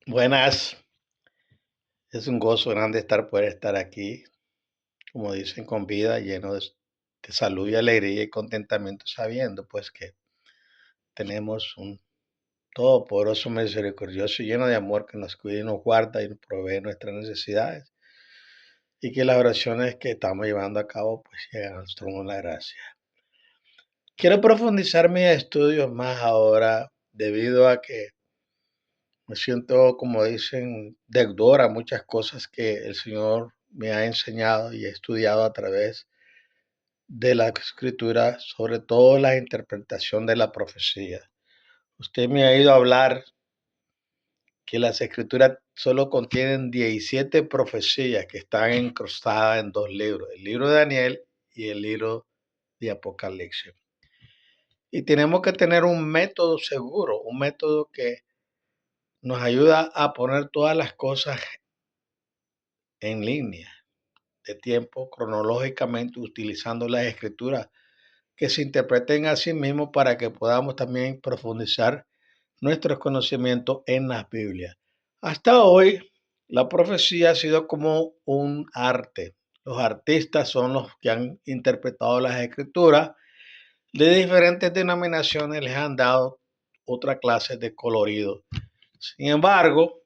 Buenas, es un gozo grande poder estar aquí, como dicen, con vida, lleno de salud y alegría y contentamiento, sabiendo pues que tenemos un todopoderoso, misericordioso y lleno de amor que nos cuida y nos guarda y nos provee nuestras necesidades y que las oraciones que estamos llevando a cabo pues llegan al trono de la gracia. Quiero profundizar mis estudios más ahora debido a que me siento, como dicen, deudor a muchas cosas que el Señor me ha enseñado y he estudiado a través de la escritura, sobre todo la interpretación de la profecía. Usted me ha ido a hablar que las escrituras solo contienen 17 profecías que están incrustadas en dos libros, el libro de Daniel y el libro de Apocalipsis. Y tenemos que tener un método seguro, un método que nos ayuda a poner todas las cosas en línea de tiempo cronológicamente utilizando las escrituras que se interpreten a sí mismos para que podamos también profundizar nuestros conocimientos en las Biblias. Hasta hoy, la profecía ha sido como un arte. Los artistas son los que han interpretado las escrituras de diferentes denominaciones, les han dado otra clase de colorido. Sin embargo,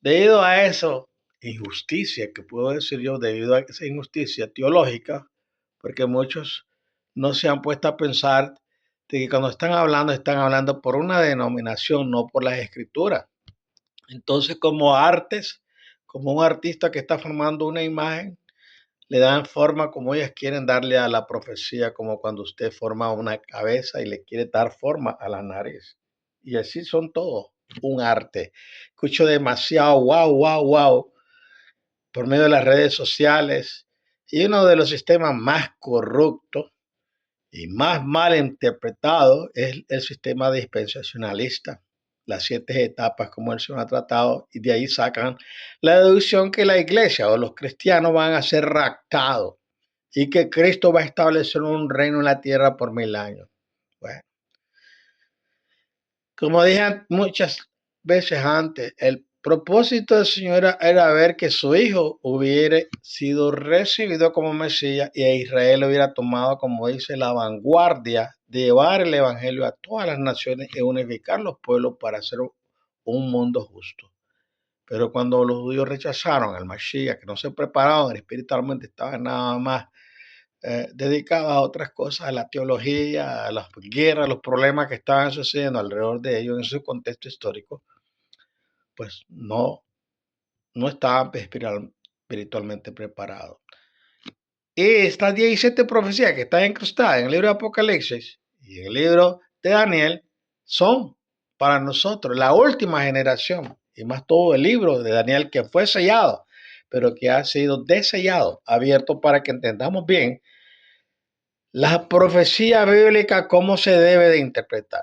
debido a eso, injusticia, que puedo decir yo, debido a esa injusticia teológica, porque muchos no se han puesto a pensar de que cuando están hablando por una denominación, no por las escrituras. Entonces, como artes, como un artista que está formando una imagen, le dan forma como ellas quieren darle a la profecía, como cuando usted forma una cabeza y le quiere dar forma a la nariz. Y así son todos, un arte. Escucho demasiado wow, wow, wow por medio de las redes sociales y uno de los sistemas más corruptos y más mal interpretado es el sistema dispensacionalista. Las 7 etapas como él se ha tratado y de ahí sacan la deducción que la iglesia o los cristianos van a ser raptados y que Cristo va a establecer un reino en la tierra por 1000 años. Bueno, como dije muchas veces antes, el propósito del Señor era ver que su Hijo hubiera sido recibido como Mesías y a Israel hubiera tomado, como dice, la vanguardia de llevar el Evangelio a todas las naciones y unificar los pueblos para hacer un mundo justo. Pero cuando los judíos rechazaron al Mashiach, que no se preparaban espiritualmente, estaban nada más dedicados a otras cosas, a la teología, a las guerras, a los problemas que estaban sucediendo alrededor de ellos en su contexto histórico, pues no estaban espiritualmente preparados. Y estas 17 profecías que están incrustadas en el libro de Apocalipsis y en el libro de Daniel son para nosotros la última generación, y más todo el libro de Daniel que fue sellado, pero que ha sido desellado, abierto para que entendamos bien la profecía bíblica, cómo se debe de interpretar.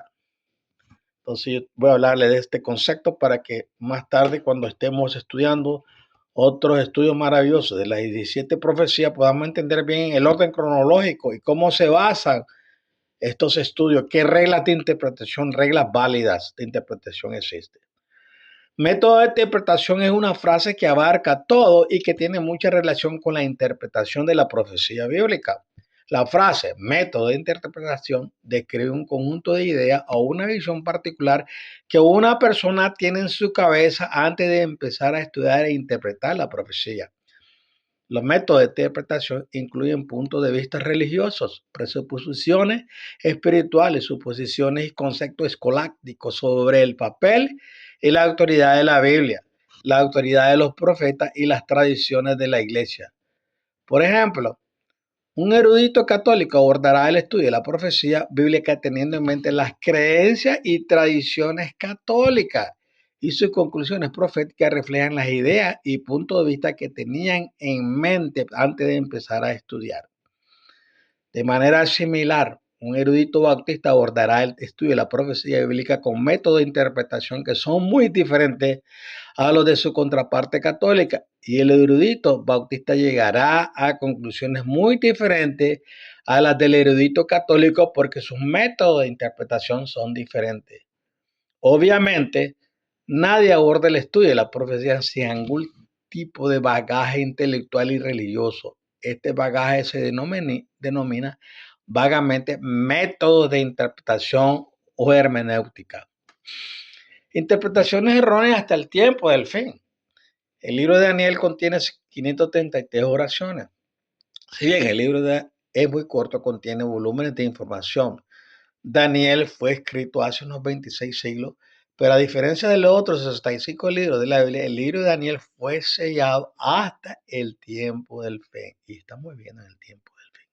Entonces yo voy a hablarle de este concepto para que más tarde, cuando estemos estudiando otros estudios maravillosos de las 17 profecías, podamos entender bien el orden cronológico y cómo se basan estos estudios, qué reglas de interpretación, reglas válidas de interpretación existen. Método de interpretación es una frase que abarca todo y que tiene mucha relación con la interpretación de la profecía bíblica. La frase método de interpretación describe un conjunto de ideas o una visión particular que una persona tiene en su cabeza antes de empezar a estudiar e interpretar la profecía. Los métodos de interpretación incluyen puntos de vista religiosos, presuposiciones espirituales, suposiciones y conceptos escolásticos sobre el papel y la autoridad de la Biblia, la autoridad de los profetas y las tradiciones de la iglesia. Por ejemplo, un erudito católico abordará el estudio de la profecía bíblica teniendo en mente las creencias y tradiciones católicas y sus conclusiones proféticas reflejan las ideas y puntos de vista que tenían en mente antes de empezar a estudiar. De manera similar, un erudito bautista abordará el estudio de la profecía bíblica con métodos de interpretación que son muy diferentes a los de su contraparte católica, y el erudito bautista llegará a conclusiones muy diferentes a las del erudito católico porque sus métodos de interpretación son diferentes. Obviamente, Nadie aborda el estudio de la profecía sin algún tipo de bagaje intelectual y religioso. Este bagaje se denomina vagamente métodos de interpretación o hermenéutica. Interpretaciones erróneas hasta el tiempo del fin. El libro de Daniel contiene 533 oraciones. Si bien el libro es muy corto, contiene volúmenes de información. Daniel fue escrito hace unos 26 siglos, pero a diferencia de los otros 65 libros de la Biblia, el libro de Daniel fue sellado hasta el tiempo del fin. Y estamos viendo en el tiempo del fin.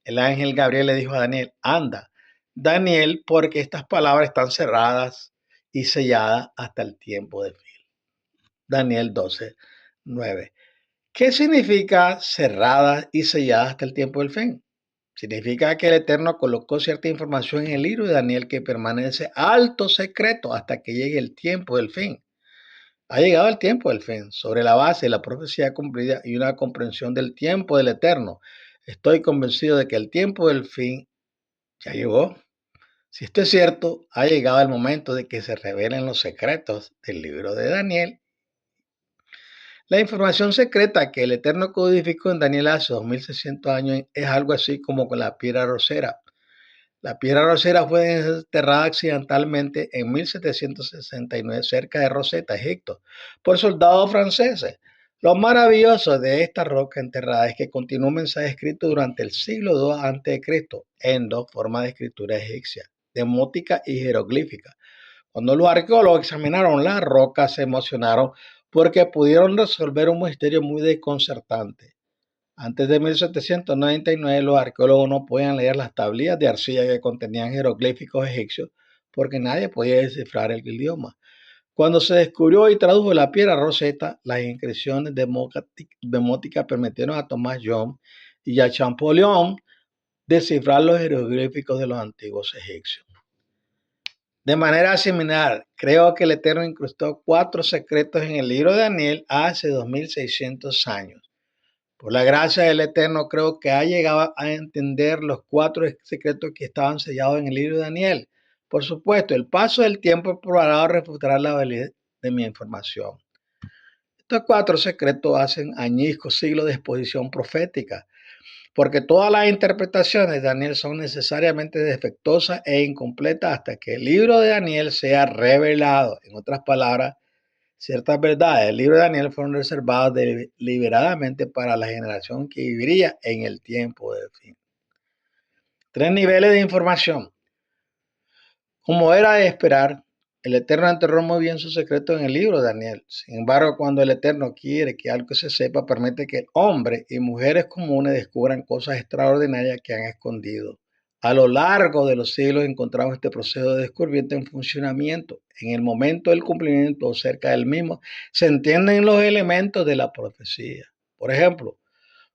El ángel Gabriel le dijo a Daniel, anda, Daniel, porque estas palabras están cerradas y selladas hasta el tiempo del fin. Daniel 12, 9. ¿Qué significa cerradas y selladas hasta el tiempo del fin? Significa que el Eterno colocó cierta información en el libro de Daniel que permanece alto secreto hasta que llegue el tiempo del fin. Ha llegado el tiempo del fin, sobre la base de la profecía cumplida y una comprensión del tiempo del Eterno. Estoy convencido de que el tiempo del fin ya llegó. Si esto es cierto, ha llegado el momento de que se revelen los secretos del libro de Daniel. La información secreta que el Eterno codificó en Daniel hace 2600 años es algo así como con la piedra rosera. La piedra rosera fue enterrada accidentalmente en 1769 cerca de Rosetta, Egipto, por soldados franceses. Lo maravilloso de esta roca enterrada es que contiene un mensaje escrito durante el siglo II a.C. en dos formas de escritura egipcia, demótica y jeroglífica. Cuando los arqueólogos examinaron la roca, se emocionaron porque pudieron resolver un misterio muy desconcertante. Antes de 1799, los arqueólogos no podían leer las tablillas de arcilla que contenían jeroglíficos egipcios porque nadie podía descifrar el idioma. Cuando se descubrió y tradujo la piedra Rosetta, las inscripciones demóticas permitieron a Thomas Young y a Champollion descifrar los jeroglíficos de los antiguos egipcios. De manera similar, creo que el Eterno incrustó 4 secretos en el libro de Daniel hace 2600 años. Por la gracia del Eterno, creo que ha llegado a entender los 4 secretos que estaban sellados en el libro de Daniel. Por supuesto, el paso del tiempo probará refutar la validez de mi información. Estos 4 secretos hacen añicos siglos de exposición profética, porque todas las interpretaciones de Daniel son necesariamente defectuosas e incompletas hasta que el libro de Daniel sea revelado. En otras palabras, ciertas verdades del libro de Daniel fueron reservadas deliberadamente para la generación que viviría en el tiempo del fin. 3 niveles de información. Como era de esperar, el Eterno enterró muy bien sus secretos en el libro de Daniel. Sin embargo, cuando el Eterno quiere que algo se sepa, permite que hombres y mujeres comunes descubran cosas extraordinarias que han escondido. A lo largo de los siglos encontramos este proceso de descubrimiento en funcionamiento. En el momento del cumplimiento o cerca del mismo, se entienden los elementos de la profecía. Por ejemplo,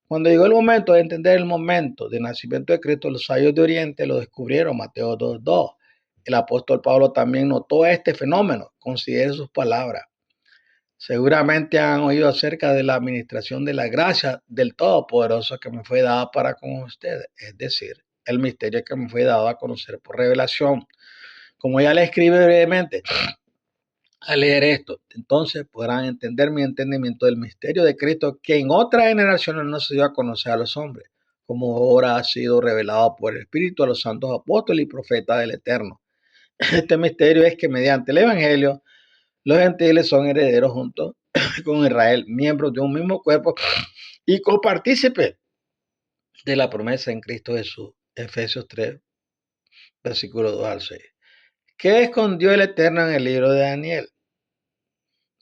cuando llegó el momento de entender el momento del nacimiento de Cristo, los sabios de Oriente lo descubrieron, Mateo 2:2. El apóstol Pablo también notó este fenómeno. Considere sus palabras. Seguramente han oído acerca de la administración de la gracia del Todopoderoso que me fue dada para con ustedes, es decir, el misterio que me fue dado a conocer por revelación. Como ya le escribe brevemente, al leer esto, entonces podrán entender mi entendimiento del misterio de Cristo que en otras generaciones no se dio a conocer a los hombres, como ahora ha sido revelado por el Espíritu a los santos apóstoles y profetas del Eterno. Este misterio es que mediante el Evangelio, los gentiles son herederos junto con Israel, miembros de un mismo cuerpo y copartícipes de la promesa en Cristo Jesús. Efesios 3, versículo 2 al 6. ¿Qué escondió el Eterno en el libro de Daniel?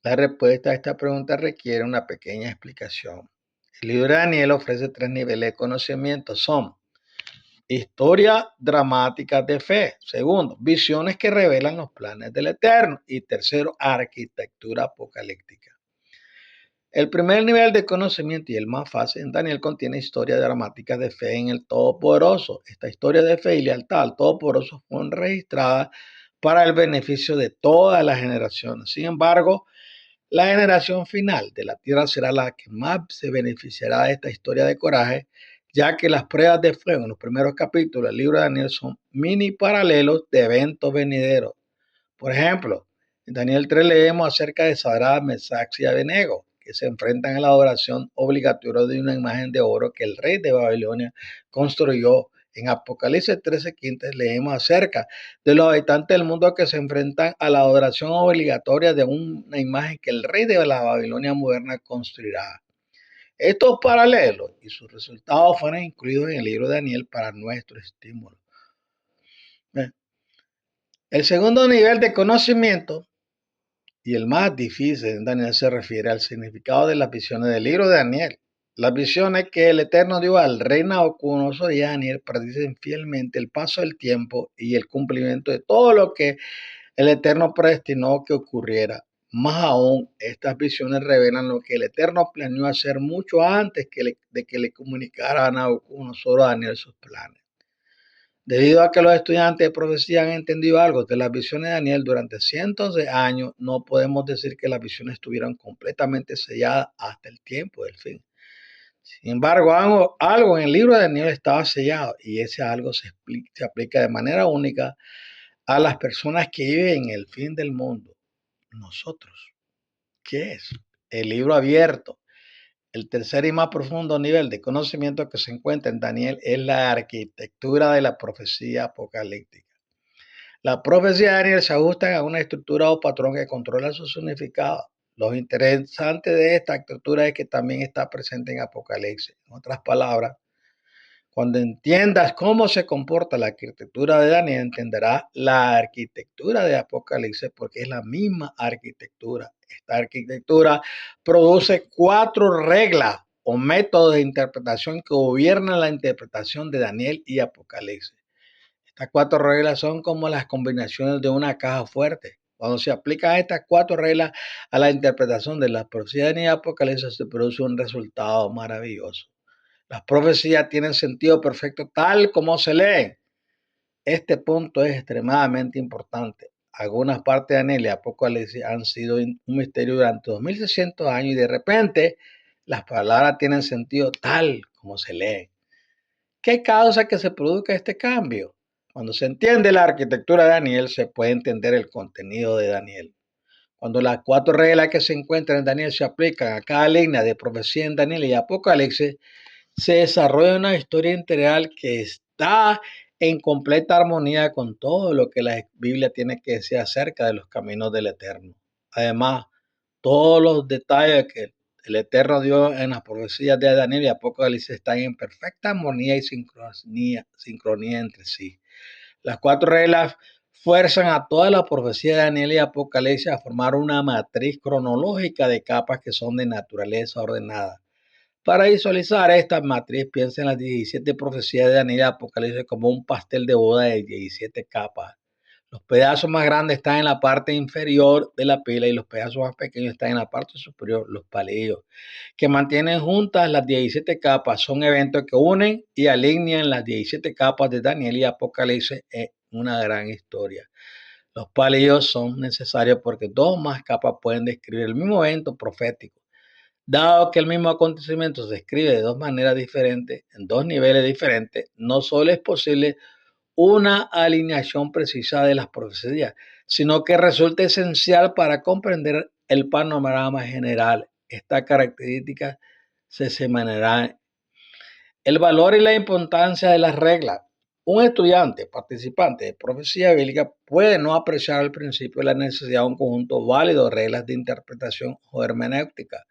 La respuesta a esta pregunta requiere una pequeña explicación. El libro de Daniel ofrece 3 niveles de conocimiento. Son historias dramáticas de fe. Segundo, visiones que revelan los planes del Eterno. Y tercero, arquitectura apocalíptica. El primer nivel de conocimiento y el más fácil en Daniel contiene historias dramáticas de fe en el Todopoderoso. Esta historia de fe y lealtad al Todopoderoso fueron registradas para el beneficio de todas las generaciones. Sin embargo, la generación final de la tierra será la que más se beneficiará de esta historia de coraje, ya que las pruebas de fuego en los primeros capítulos del libro de Daniel son mini paralelos de eventos venideros. Por ejemplo, En Daniel 3 leemos acerca de Sadrach, Mesach y Abednego, que se enfrentan a la adoración obligatoria de una imagen de oro que el rey de Babilonia construyó. En Apocalipsis 13:15 leemos acerca de los habitantes del mundo que se enfrentan a la adoración obligatoria de una imagen que el rey de la Babilonia moderna construirá. Estos paralelos y sus resultados fueron incluidos en el libro de Daniel para nuestro estímulo. El segundo nivel de conocimiento y el más difícil en Daniel se refiere al significado de las visiones del libro de Daniel. Las visiones que el Eterno dio al rey Nabucodonosor y a Daniel predicen fielmente el paso del tiempo y el cumplimiento de todo lo que el Eterno predestinó que ocurriera. Más aún, estas visiones revelan lo que el Eterno planeó hacer mucho antes de que le comunicara a Nabucodonosor o a Daniel sus planes. Debido a que los estudiantes de profecía han entendido algo de las visiones de Daniel durante cientos de años, no podemos decir que las visiones estuvieran completamente selladas hasta el tiempo del fin. Sin embargo, algo en el libro de Daniel estaba sellado y ese algo se aplica de manera única a las personas que viven en el fin del mundo. Nosotros. ¿Qué es? El libro abierto. El tercer y más profundo nivel de conocimiento que se encuentra en Daniel es la arquitectura de la profecía apocalíptica. Las profecías de Daniel se ajustan a una estructura o patrón que controla su significado. Lo interesante de esta estructura es que también está presente en Apocalipsis. En otras palabras, cuando entiendas cómo se comporta la arquitectura de Daniel, entenderás la arquitectura de Apocalipsis porque es la misma arquitectura. Esta arquitectura produce 4 reglas o métodos de interpretación que gobiernan la interpretación de Daniel y Apocalipsis. Estas 4 reglas son como las combinaciones de una caja fuerte. Cuando se aplican estas 4 reglas a la interpretación de las profecías de Daniel y Apocalipsis, se produce un resultado maravilloso. Las profecías tienen sentido perfecto tal como se leen. Este punto es extremadamente importante. Algunas partes de Daniel y Apocalipsis han sido un misterio durante 2600 años y de repente las palabras tienen sentido tal como se leen. ¿Qué causa que se produzca este cambio? Cuando se entiende la arquitectura de Daniel, se puede entender el contenido de Daniel. Cuando las 4 reglas que se encuentran en Daniel se aplican a cada línea de profecía en Daniel y Apocalipsis, se desarrolla una historia integral que está en completa armonía con todo lo que la Biblia tiene que decir acerca de los caminos del Eterno. Además, todos los detalles que el Eterno dio en las profecías de Daniel y Apocalipsis están en perfecta armonía y sincronía entre sí. Las 4 reglas fuerzan a toda la profecía de Daniel y Apocalipsis a formar una matriz cronológica de capas que son de naturaleza ordenada. Para visualizar esta matriz, piensa en las 17 profecías de Daniel y Apocalipsis como un pastel de boda de 17 capas. Los pedazos más grandes están en la parte inferior de la pila y los pedazos más pequeños están en la parte superior, los palillos, que mantienen juntas las 17 capas. Son eventos que unen y alinean las 17 capas de Daniel y Apocalipsis en una gran historia. Los palillos son necesarios porque 2 más capas pueden describir el mismo evento profético. Dado que el mismo acontecimiento se escribe de 2 maneras diferentes, en 2 niveles diferentes, no solo es posible una alineación precisa de las profecías, sino que resulta esencial para comprender el panorama general. Esta característica se semanará. El valor y la importancia de las reglas. Un estudiante participante de profecía bíblica puede no apreciar al principio la necesidad de un conjunto válido de reglas de interpretación o hermenéutica,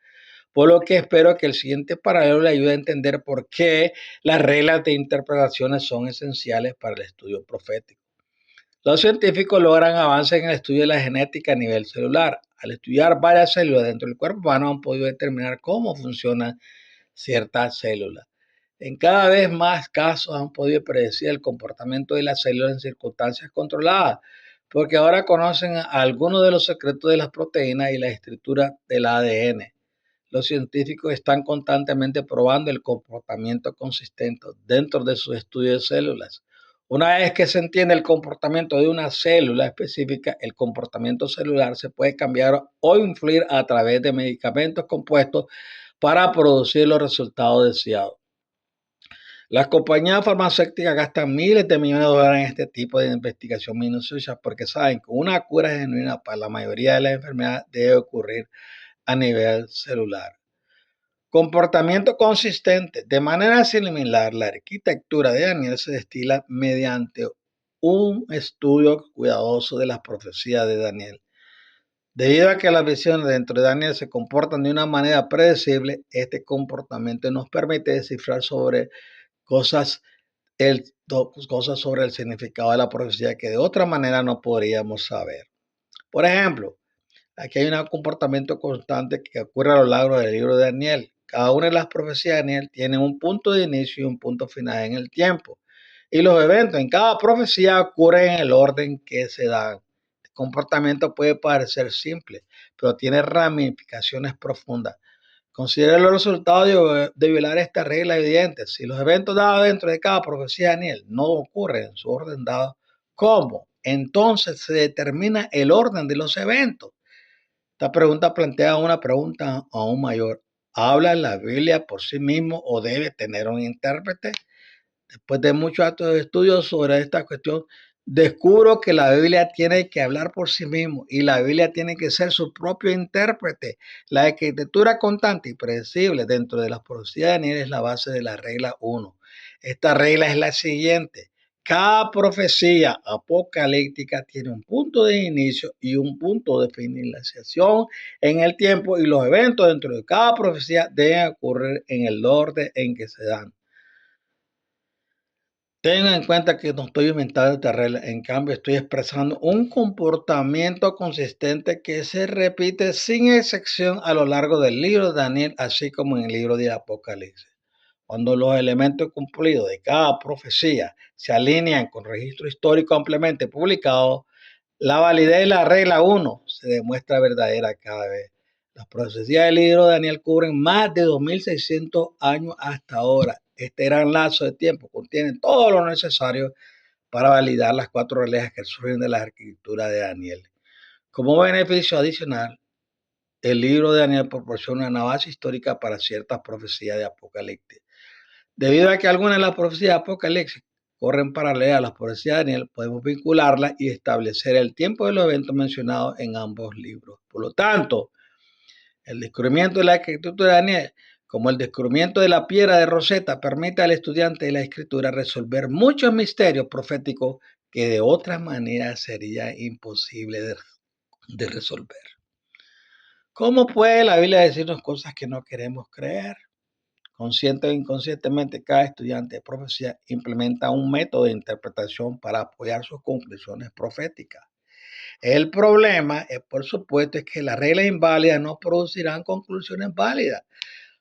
por lo que espero que el siguiente paralelo le ayude a entender por qué las reglas de interpretaciones son esenciales para el estudio profético. Los científicos logran avances en el estudio de la genética a nivel celular. Al estudiar varias células dentro del cuerpo humano han podido determinar cómo funcionan ciertas células. En cada vez más casos han podido predecir el comportamiento de las células en circunstancias controladas, porque ahora conocen algunos de los secretos de las proteínas y la estructura del ADN. Los científicos están constantemente probando el comportamiento consistente dentro de sus estudios de células. Una vez que se entiende el comportamiento de una célula específica, el comportamiento celular se puede cambiar o influir a través de medicamentos compuestos para producir los resultados deseados. Las compañías farmacéuticas gastan miles de millones de dólares en este tipo de investigación minuciosa porque saben que una cura genuina para la mayoría de las enfermedades debe ocurrir a nivel celular. Comportamiento consistente. De manera similar, la arquitectura de Daniel se destila mediante un estudio cuidadoso de las profecías de Daniel. Debido a que las visiones dentro de Daniel se comportan de una manera predecible, este comportamiento nos permite descifrar cosas sobre el significado de la profecía que de otra manera no podríamos saber. Por ejemplo, aquí hay un comportamiento constante que ocurre a lo largo del libro de Daniel. Cada una de las profecías de Daniel tiene un punto de inicio y un punto final en el tiempo. Y los eventos en cada profecía ocurren en el orden que se dan. El comportamiento puede parecer simple, pero tiene ramificaciones profundas. Considere los resultados de violar esta regla evidente. Si los eventos dados dentro de cada profecía de Daniel no ocurren en su orden dado, ¿cómo? Entonces se determina el orden de los eventos. Esta pregunta plantea una pregunta aún mayor. ¿Habla la Biblia por sí mismo o debe tener un intérprete? Después de muchos actos de estudio sobre esta cuestión, descubro que la Biblia tiene que hablar por sí mismo y la Biblia tiene que ser su propio intérprete. La arquitectura constante y predecible dentro de las profecías de Daniel es la base de la regla 1. Esta regla es la siguiente. Cada profecía apocalíptica tiene un punto de inicio y un punto de finalización en el tiempo y los eventos dentro de cada profecía deben ocurrir en el orden en que se dan. Tengan en cuenta que no estoy inventando esta regla, en cambio estoy expresando un comportamiento consistente que se repite sin excepción a lo largo del libro de Daniel, así como en el libro de Apocalipsis. Cuando los elementos cumplidos de cada profecía se alinean con registro histórico ampliamente publicado, la validez de la regla 1 se demuestra verdadera cada vez. Las profecías del libro de Daniel cubren más de 2600 años hasta ahora. Este gran lazo de tiempo contiene todo lo necesario para validar las 4 reglas que surgen de la escritura de Daniel. Como beneficio adicional, el libro de Daniel proporciona una base histórica para ciertas profecías de Apocalipsis. Debido a que algunas de las profecías de Apocalipsis corren paralelas a las profecías de Daniel, podemos vincularlas y establecer el tiempo de los eventos mencionados en ambos libros. Por lo tanto, el descubrimiento de la escritura de Daniel, como el descubrimiento de la piedra de Rosetta, permite al estudiante de la escritura resolver muchos misterios proféticos que de otra manera sería imposible de resolver. ¿Cómo puede la Biblia decirnos cosas que no queremos creer? Consciente o inconscientemente, cada estudiante de profecía implementa un método de interpretación para apoyar sus conclusiones proféticas. El problema, por supuesto, es que las reglas inválidas no producirán conclusiones válidas.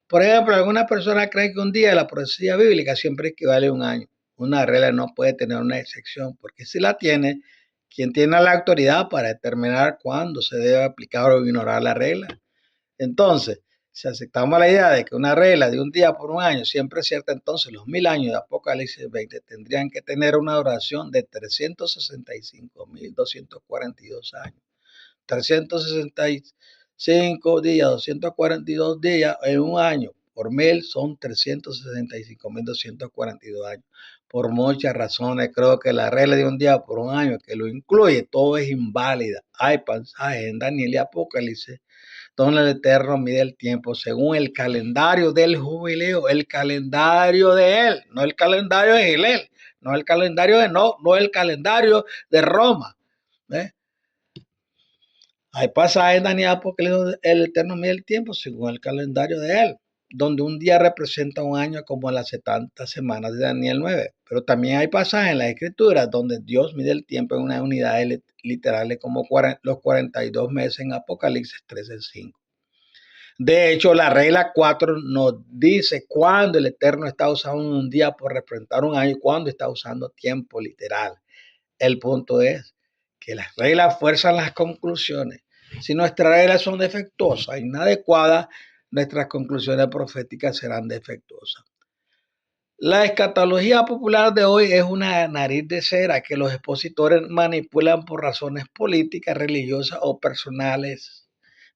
Por ejemplo, algunas personas creen que un día de la profecía bíblica siempre equivale a un año. Una regla no puede tener una excepción, porque si la tiene, ¿quién tiene la autoridad para determinar cuándo se debe aplicar o ignorar la regla? Entonces, si aceptamos la idea de que una regla de un día por un año siempre es cierta, entonces los 1000 años de Apocalipsis 20 tendrían que tener una duración de 365.242 años. 365 días, 242 días en un año por 1000 son 365.242 años. Por muchas razones, creo que la regla de un día por un año que lo incluye todo es inválida. Hay pasajes en Daniel y Apocalipsis donde el Eterno mide el tiempo según el calendario del jubileo, el calendario de él, no el calendario de Gilel, no el calendario de no el calendario de Roma. ¿eh? Hay pasajes en Daniel porque el Eterno mide el tiempo según el calendario de él, donde un día representa un año como las 70 semanas de Daniel 9. Pero también hay pasajes en las Escrituras donde Dios mide el tiempo en una unidad literal como los 42 meses en Apocalipsis 13:5. De hecho, la regla 4 nos dice cuándo el Eterno está usando un día por representar un año y cuándo está usando tiempo literal. El punto es que las reglas fuerzan las conclusiones. Si nuestras reglas son defectuosas, inadecuadas, nuestras conclusiones proféticas serán defectuosas. La escatología popular de hoy es una nariz de cera que los expositores manipulan por razones políticas, religiosas o personales.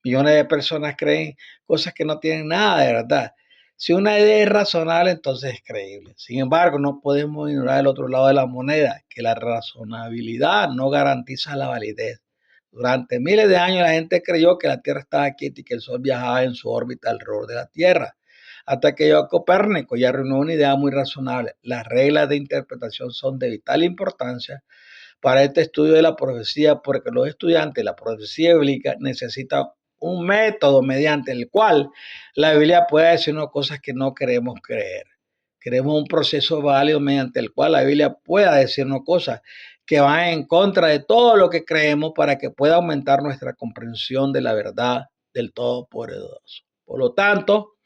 Millones de personas creen cosas que no tienen nada de verdad. Si una idea es razonable, entonces es creíble. Sin embargo, no podemos ignorar el otro lado de la moneda, que la razonabilidad no garantiza la validez. Durante miles de años la gente creyó que la Tierra estaba quieta y que el Sol viajaba en su órbita alrededor de la Tierra. Hasta que llegó Copérnico y arruinó una idea muy razonable. Las reglas de interpretación son de vital importancia para este estudio de la profecía, porque los estudiantes de la profecía bíblica necesitan un método mediante el cual la Biblia pueda decirnos cosas que no queremos creer. Queremos un proceso válido mediante el cual la Biblia pueda decirnos cosas que van en contra de todo lo que creemos para que pueda aumentar nuestra comprensión de la verdad del Todopoderoso. Por lo tanto,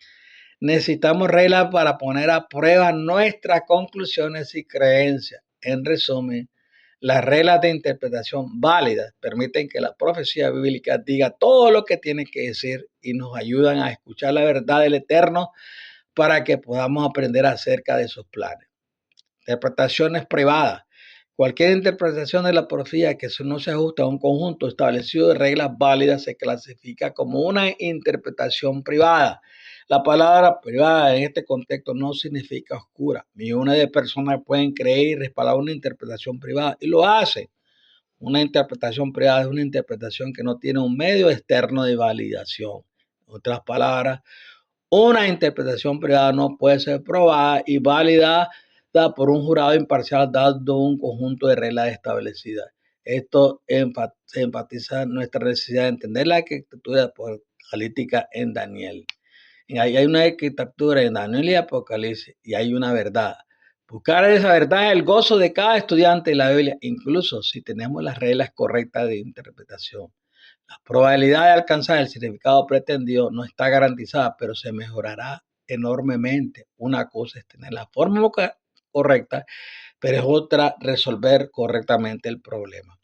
necesitamos reglas para poner a prueba nuestras conclusiones y creencias. En resumen, las reglas de interpretación válidas permiten que la profecía bíblica diga todo lo que tiene que decir y nos ayudan a escuchar la verdad del Eterno para que podamos aprender acerca de sus planes. Interpretaciones privadas. Cualquier interpretación de la profecía que no se ajuste a un conjunto establecido de reglas válidas se clasifica como una interpretación privada. La palabra privada en este contexto no significa oscura. Millones de personas pueden creer y respaldar una interpretación privada y lo hacen. Una interpretación privada es una interpretación que no tiene un medio externo de validación. En otras palabras, una interpretación privada no puede ser probada y validada por un jurado imparcial dado un conjunto de reglas establecidas. Esto enfatiza nuestra necesidad de entender la arquitectura apocalíptica en Daniel. Hay una arquitectura en Daniel y Apocalipsis y hay una verdad. Buscar esa verdad es el gozo de cada estudiante de la Biblia, incluso si tenemos las reglas correctas de interpretación. La probabilidad de alcanzar el significado pretendido no está garantizada, pero se mejorará enormemente. Una cosa es tener la forma correcta, pero es otra resolver correctamente el problema.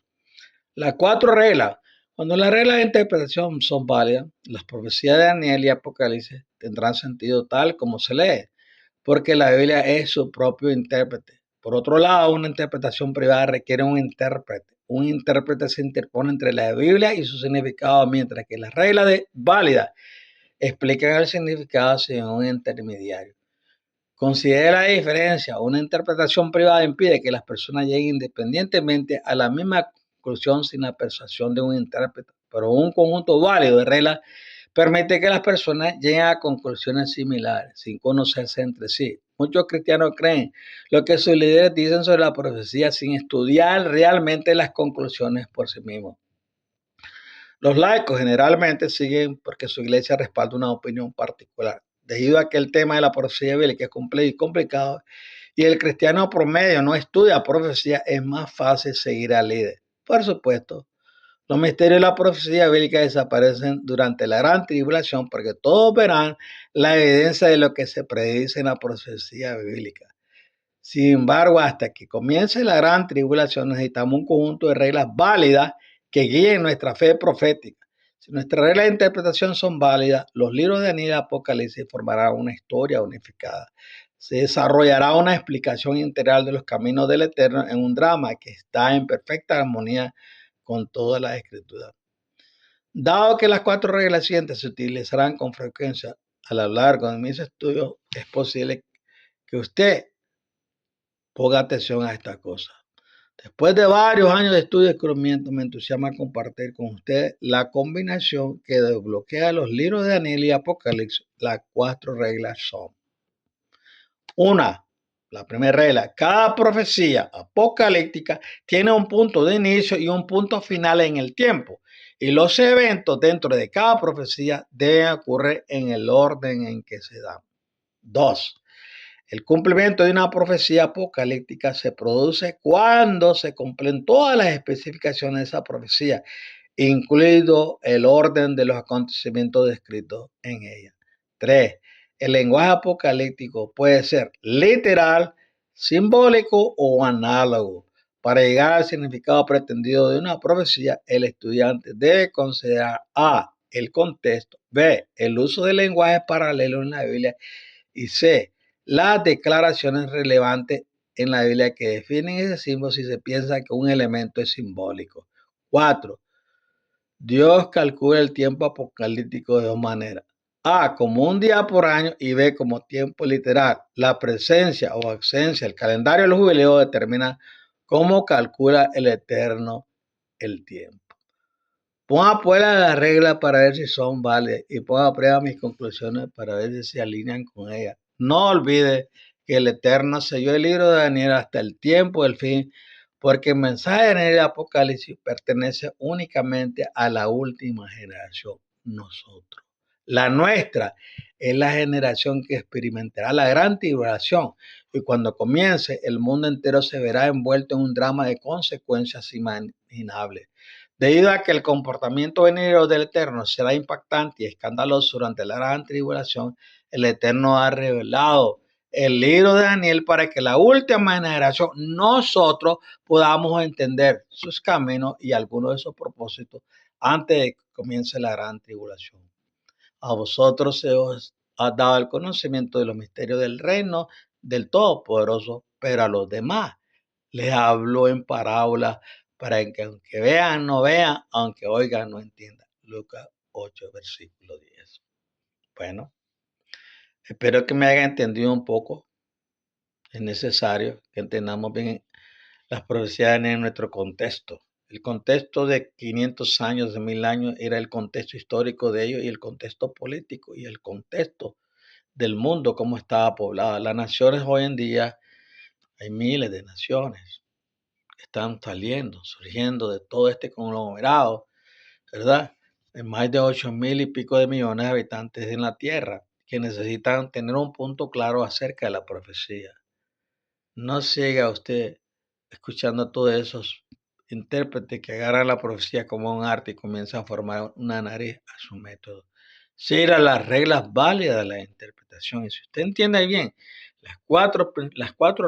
Las 4 reglas. Cuando las reglas de interpretación son válidas, las profecías de Daniel y Apocalipsis tendrán sentido tal como se lee, porque la Biblia es su propio intérprete. Por otro lado, una interpretación privada requiere un intérprete. Un intérprete se interpone entre la Biblia y su significado, mientras que las reglas válidas explican el significado sin un intermediario. Considera la diferencia. Una interpretación privada impide que las personas lleguen independientemente a la misma conclusión sin la persuasión de un intérprete, pero un conjunto válido de reglas permite que las personas lleguen a conclusiones similares sin conocerse entre sí. Muchos cristianos creen lo que sus líderes dicen sobre la profecía sin estudiar realmente las conclusiones por sí mismos. Los laicos generalmente siguen porque su iglesia respalda una opinión particular. Debido a que el tema de la profecía bíblica es complejo y complicado y el cristiano promedio no estudia profecía, es más fácil seguir al líder. Por supuesto, los misterios de la profecía bíblica desaparecen durante la gran tribulación porque todos verán la evidencia de lo que se predice en la profecía bíblica. Sin embargo, hasta que comience la gran tribulación necesitamos un conjunto de reglas válidas que guíen nuestra fe profética. Si nuestras reglas de interpretación son válidas, los libros de Daniel y Apocalipsis formarán una historia unificada. Se desarrollará una explicación integral de los caminos del Eterno en un drama que está en perfecta armonía con todas las escrituras. Dado que las 4 reglas siguientes se utilizarán con frecuencia a lo largo de mis estudios, es posible que usted ponga atención a esta cosa. Después de varios años de estudio y descubrimiento, me entusiasma compartir con usted la combinación que desbloquea los libros de Daniel y Apocalipsis. Las 4 reglas son: la primera regla, cada profecía apocalíptica tiene un punto de inicio y un punto final en el tiempo. Y los eventos dentro de cada profecía deben ocurrir en el orden en que se dan. 2. El cumplimiento de una profecía apocalíptica se produce cuando se cumplen todas las especificaciones de esa profecía, incluido el orden de los acontecimientos descritos en ella. 3. El lenguaje apocalíptico puede ser literal, simbólico o análogo. Para llegar al significado pretendido de una profecía, el estudiante debe considerar A, el contexto, B, el uso de lenguaje paralelo en la Biblia y C, las declaraciones relevantes en la Biblia que definen ese símbolo si se piensa que un elemento es simbólico. 4. Dios calcula el tiempo apocalíptico de dos maneras. A como un día por año y B como tiempo literal. La presencia o ausencia, el calendario del jubileo determina cómo calcula el Eterno el tiempo. Ponga a prueba las reglas para ver si son válidas y ponga a prueba mis conclusiones para ver si se alinean con ellas. No olvide que el Eterno selló el libro de Daniel hasta el tiempo del fin, porque el mensaje de Daniel y Apocalipsis pertenece únicamente a la última generación, nosotros. La nuestra es la generación que experimentará la gran tribulación y cuando comience el mundo entero se verá envuelto en un drama de consecuencias inimaginables. Debido a que el comportamiento venidero del Eterno será impactante y escandaloso durante la gran tribulación, el Eterno ha revelado el libro de Daniel para que la última generación, nosotros, podamos entender sus caminos y algunos de sus propósitos antes de que comience la gran tribulación. A vosotros se os ha dado el conocimiento de los misterios del reino del Todopoderoso, pero a los demás les hablo en parábola para que aunque vean, no vean, aunque oigan, no entiendan. Lucas 8, versículo 10. Bueno, espero que me haya entendido un poco. Es necesario que entendamos bien las profecías en nuestro contexto. El contexto de 500 años, de 1000 años, era el contexto histórico de ellos y el contexto político y el contexto del mundo, cómo estaba poblada. Las naciones hoy en día, hay miles de naciones que están saliendo, surgiendo de todo este conglomerado, ¿verdad? De más de 8.000 y pico de millones de habitantes en la Tierra, que necesitan tener un punto claro acerca de la profecía. No siga usted escuchando a todos esos intérpretes que agarran la profecía como un arte y comienzan a formar una nariz a su método. Siga las reglas válidas de la interpretación. Y si usted entiende bien las cuatro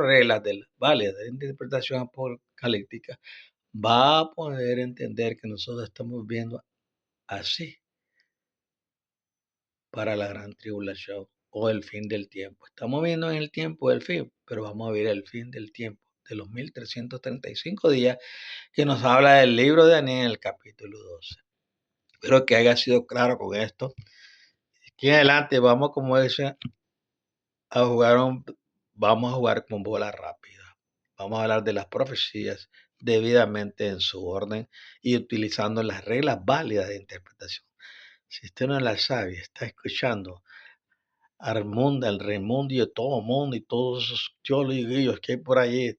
reglas válidas de la interpretación apocalíptica, va a poder entender que nosotros estamos viendo así para la gran tribulación o el fin del tiempo. Estamos viendo en el tiempo del fin, pero vamos a ver el fin del tiempo de los 1335 días que nos habla del libro de Daniel en el capítulo 12. Espero que haya sido claro con esto. Aquí en adelante vamos, como dice, vamos a jugar con bola rápida. Vamos a hablar de las profecías debidamente en su orden y utilizando las reglas válidas de interpretación. Si usted no las sabe, está escuchando al Raimundo y a todo mundo y todos esos cholos y grillos que hay por ahí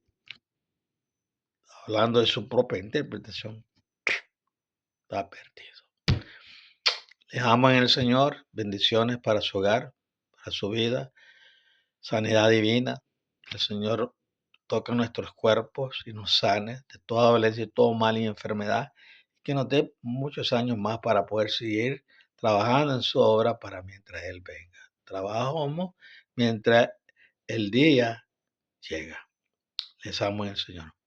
hablando de su propia interpretación, está perdido. Les amo en el Señor, bendiciones para su hogar, para su vida, sanidad divina. El Señor toca nuestros cuerpos y nos sane de toda dolencia y todo mal y enfermedad, que nos dé muchos años más para poder seguir trabajando en su obra para mientras Él venga. Trabajamos mientras el día llega. Les amo en el Señor.